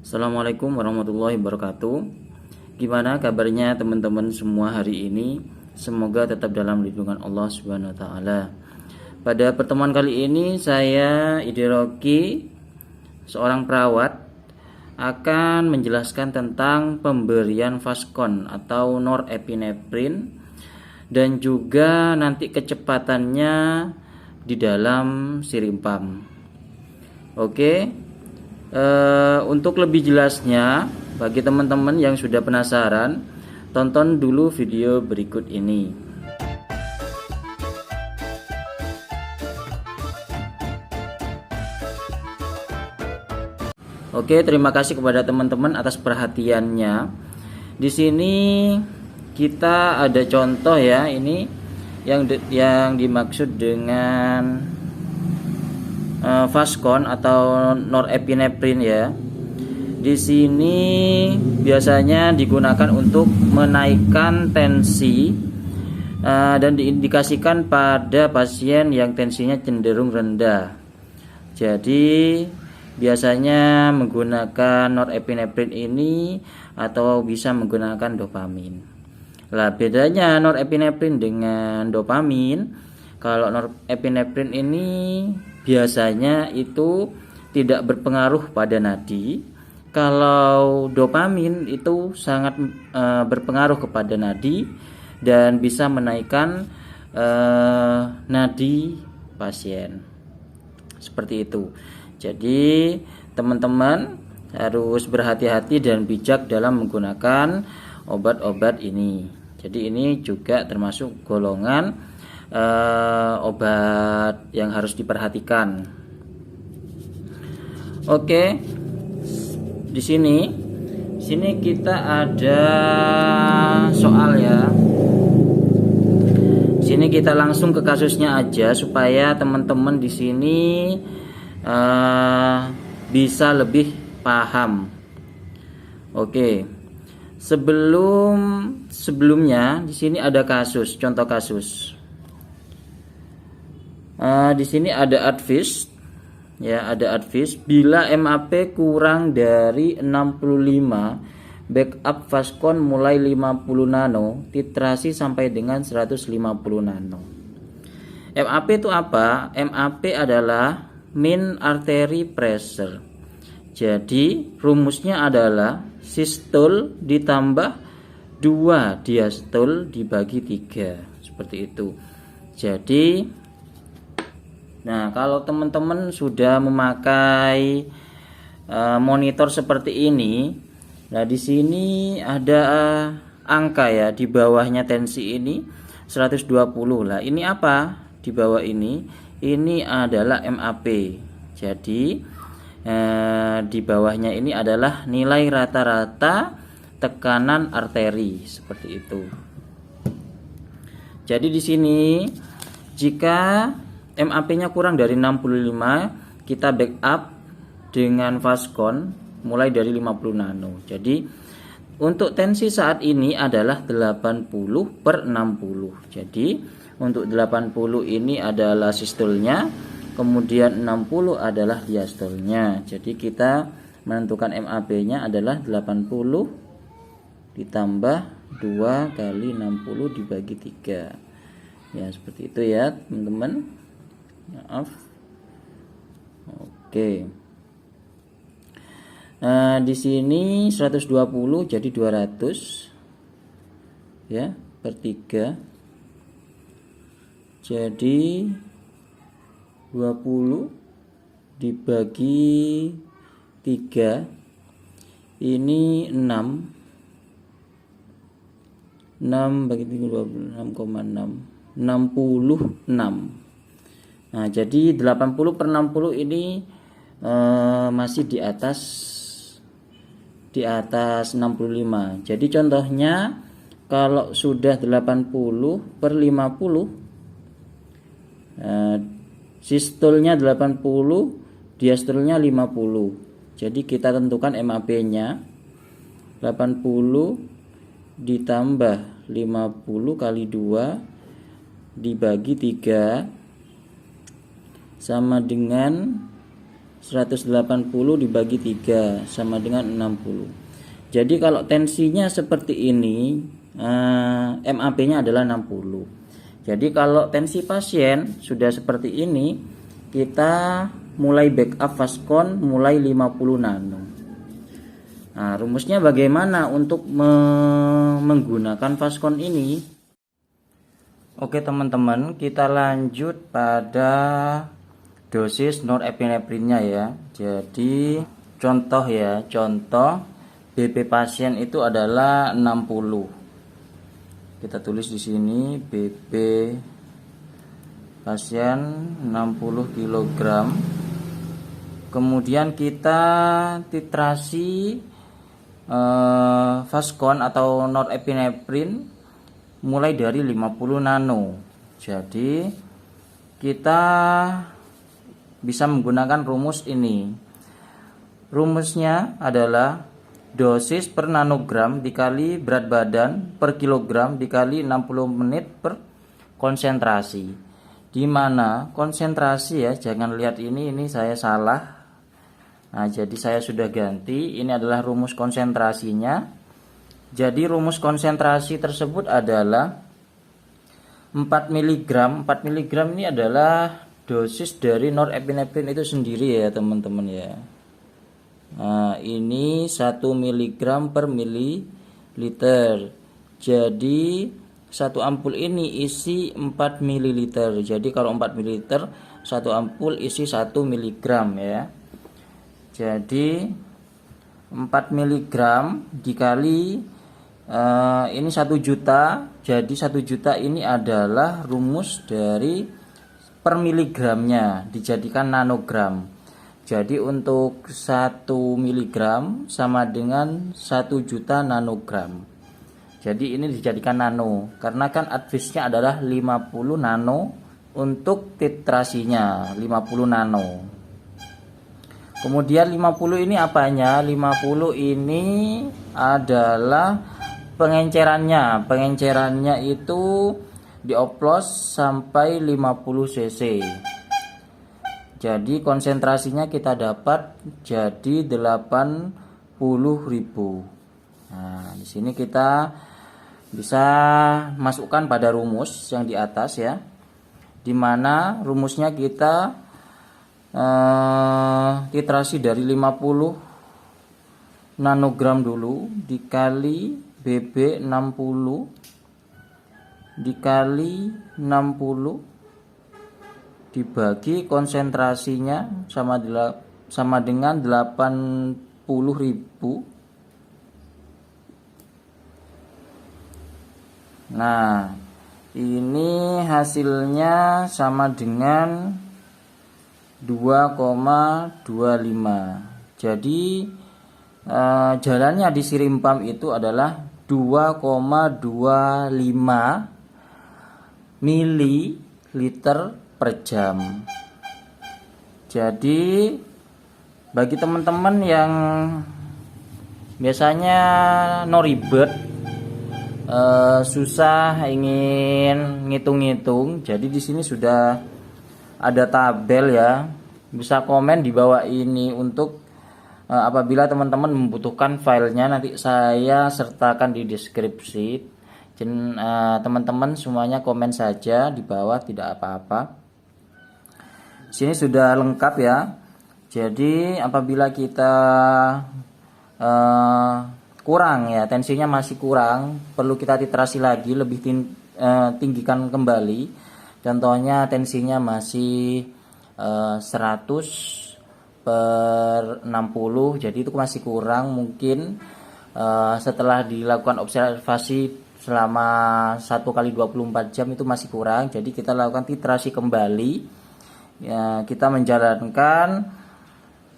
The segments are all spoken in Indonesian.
Assalamualaikum warahmatullahi wabarakatuh. Gimana kabarnya teman-teman semua hari ini? Semoga tetap dalam lindungan Allah Subhanahu wa taala. Pada pertemuan kali ini saya Ideroki, seorang perawat, akan menjelaskan tentang pemberian Fastcon atau norepinephrine dan juga nanti kecepatannya di dalam sirimpam. Oke. Untuk lebih jelasnya, bagi teman-teman yang sudah penasaran, tonton dulu video berikut ini. Oke, terima kasih kepada teman-teman atas perhatiannya. Di sini kita ada contoh ya, ini yang dimaksud dengan Fastcon atau norepinephrine ya. Di sini biasanya digunakan untuk menaikkan tensi dan diindikasikan pada pasien yang tensinya cenderung rendah. Jadi biasanya menggunakan norepinephrine ini atau bisa menggunakan dopamin. Lah bedanya norepinephrine dengan dopamin, kalau norepinephrine ini biasanya itu tidak berpengaruh pada nadi. Kalau dopamin itu sangat berpengaruh kepada nadi dan bisa menaikkan nadi pasien. Seperti itu. Jadi teman-teman harus berhati-hati dan bijak dalam menggunakan obat-obat ini. Jadi ini juga termasuk golongan obat yang harus diperhatikan. Oke, di sini kita ada soal ya. Di sini kita langsung ke kasusnya aja supaya teman-teman di sini bisa lebih paham. Oke, sebelumnya di sini ada kasus, contoh kasus. Di sini ada advis ya, ada advis bila MAP kurang dari 65, backup Fastcon mulai 50 nano, titrasi sampai dengan 150 nano. MAP itu apa? MAP adalah mean artery pressure. Jadi rumusnya adalah sistol ditambah 2 diastol dibagi 3, seperti itu. Jadi nah, kalau teman-teman sudah memakai monitor seperti ini, nah di sini ada angka ya, di bawahnya tensi ini 120 lah. Ini apa? Di bawah ini adalah MAP. Jadi di bawahnya ini adalah nilai rata-rata tekanan arteri, seperti itu. Jadi di sini jika MAP-nya kurang dari 65, kita backup dengan Fastcon mulai dari 50 nano. Jadi untuk tensi saat ini adalah 80/60. Jadi untuk 80 ini adalah sistolnya, kemudian 60 adalah diastolnya. Jadi kita menentukan MAP-nya adalah 80 ditambah 2 kali 60 dibagi 3. Ya, seperti itu ya, teman-teman. Maaf. Oke. Di sini 120 jadi 200 ya, per 3. Jadi 20 dibagi 3 ini 6 bagi 3 6,6 66. Nah, jadi 80/60 ini masih di atas 65. Jadi contohnya kalau sudah 80/50, sistolnya 80, diastolnya 50. Jadi kita tentukan MAP-nya 80 ditambah 50 kali 2 dibagi 3 sama dengan 180 dibagi 3 sama dengan 60. Jadi kalau tensinya seperti ini, MAP-nya adalah 60. Jadi kalau tensi pasien sudah seperti ini, kita mulai backup Fastcon mulai 50 nano. Nah, rumusnya bagaimana untuk menggunakan Fastcon ini? Oke teman-teman, kita lanjut pada dosis norepinefrinnya ya. Jadi contoh ya, contoh BP pasien itu adalah 60. Kita tulis di sini BP pasien 60 kg. Kemudian kita titrasi Fastcon atau norepinefrin mulai dari 50 nano. Jadi kita bisa menggunakan rumus ini. Rumusnya adalah dosis per nanogram dikali berat badan per kilogram dikali 60 menit per konsentrasi. Di mana konsentrasi ya, jangan lihat ini saya salah. Nah, jadi saya sudah ganti. Ini adalah rumus konsentrasinya. Jadi rumus konsentrasi tersebut adalah 4 mg. 4 mg ini adalah dosis dari norepinefrin itu sendiri ya teman-teman ya. Nah, ini 1 mg per mililiter. Jadi satu ampul ini isi 4 ml. Jadi kalau 4 ml, satu ampul isi 1 mg ya. Jadi 4 mg dikali ini 1 juta. Jadi 1 juta ini adalah rumus dari per miligramnya dijadikan nanogram. Jadi untuk 1 mg sama dengan 1 juta nanogram. Jadi ini dijadikan nano karena kan advisnya adalah 50 nano untuk titrasinya 50 nano. Kemudian 50 ini apanya? 50 ini adalah pengencerannya. Pengencerannya itu dioplos sampai 50 cc. Jadi konsentrasinya kita dapat jadi 80.000. Nah, di sini kita bisa masukkan pada rumus yang di atas ya. Di mana rumusnya kita titrasi dari 50 nanogram dulu dikali BB 60 dikali 60 dibagi konsentrasinya sama dengan 80.000. Nah, ini hasilnya sama dengan 2,25. Jadi jalannya di sirimpam itu adalah 2,25 mililiter per jam. Jadi bagi teman-teman yang biasanya no ribet, susah ingin ngitung-ngitung, jadi di sini sudah ada tabel ya. Bisa komen di bawah ini untuk apabila teman-teman membutuhkan filenya, nanti saya sertakan di deskripsi. Teman-teman semuanya komen saja di bawah, tidak apa-apa. Sini sudah lengkap ya. Jadi apabila kita kurang ya, tensinya masih kurang, perlu kita titrasi lagi, lebih tinggikan kembali. Contohnya tensinya masih 100/60, jadi itu masih kurang. Mungkin setelah dilakukan observasi selama 1 kali 24 jam itu masih kurang, jadi kita lakukan titrasi kembali ya. Kita menjalankan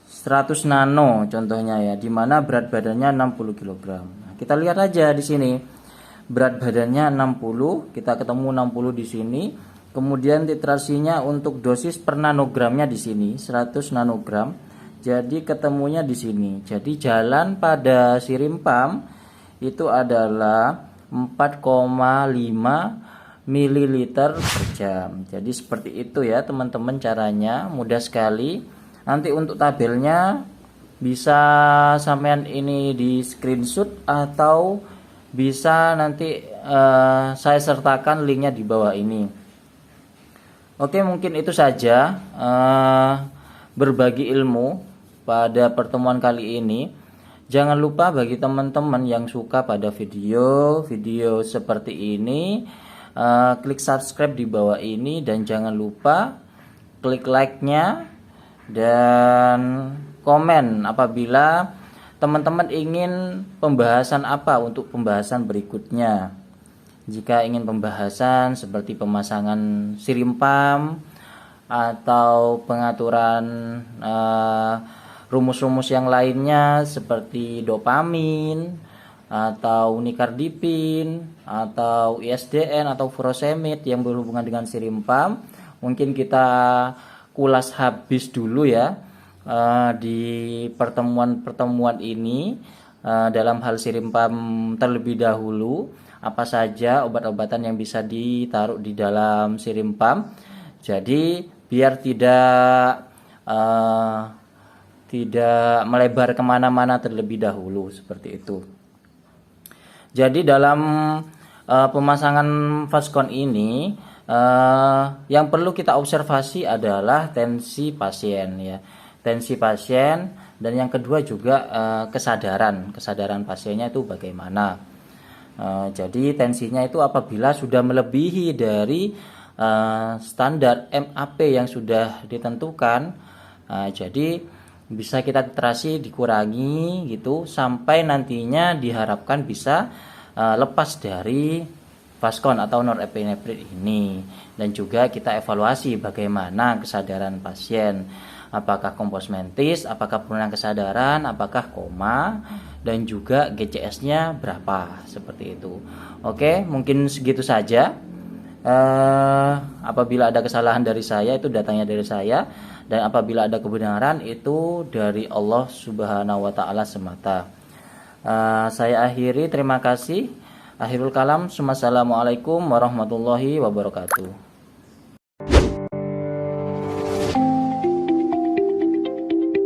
100 nano contohnya ya, dimana berat badannya 60 kg. Nah, kita lihat aja di sini berat badannya 60, kita ketemu 60 di sini. Kemudian titrasinya untuk dosis per nanogramnya di sini 100 nanogram. Jadi ketemunya di sini. Jadi jalan pada sirimpam itu adalah 4,5 mililiter per jam. Jadi seperti itu ya teman-teman caranya, mudah sekali. Nanti untuk tabelnya bisa sampean ini di screenshot atau bisa nanti saya sertakan linknya di bawah ini. Oke, mungkin itu saja berbagi ilmu pada pertemuan kali ini. Jangan lupa bagi teman-teman yang suka pada video seperti ini, klik subscribe di bawah ini, dan jangan lupa klik like-nya dan komen apabila teman-teman ingin pembahasan apa untuk pembahasan berikutnya. Jika ingin pembahasan seperti pemasangan sirimpam atau pengaturan rumus-rumus yang lainnya seperti dopamin atau nikardipin atau ISDN atau furosemid yang berhubungan dengan sirimpam, mungkin kita kulas habis dulu ya di pertemuan-pertemuan ini dalam hal sirimpam terlebih dahulu. Apa saja obat-obatan yang bisa ditaruh di dalam sirimpam. Jadi biar tidak melebar kemana-mana terlebih dahulu seperti itu. Jadi dalam pemasangan Fastcon ini yang perlu kita observasi adalah tensi pasien ya, tensi pasien, dan yang kedua juga kesadaran pasiennya itu bagaimana. Jadi tensinya itu apabila sudah melebihi dari standar MAP yang sudah ditentukan, jadi bisa kita titrasi dikurangi gitu sampai nantinya diharapkan bisa lepas dari Fastcon atau norepinephrine ini. Dan juga kita evaluasi bagaimana kesadaran pasien, apakah kompos mentis, apakah penurunan kesadaran, apakah koma, dan juga GCS-nya berapa, seperti itu. Oke, mungkin segitu saja. Apabila ada kesalahan dari saya, itu datangnya dari saya, dan apabila ada kebenaran itu dari Allah Subhanahu wa Ta'ala semata. Saya akhiri, terima kasih. Akhirul kalam, assalamualaikum warahmatullahi wabarakatuh.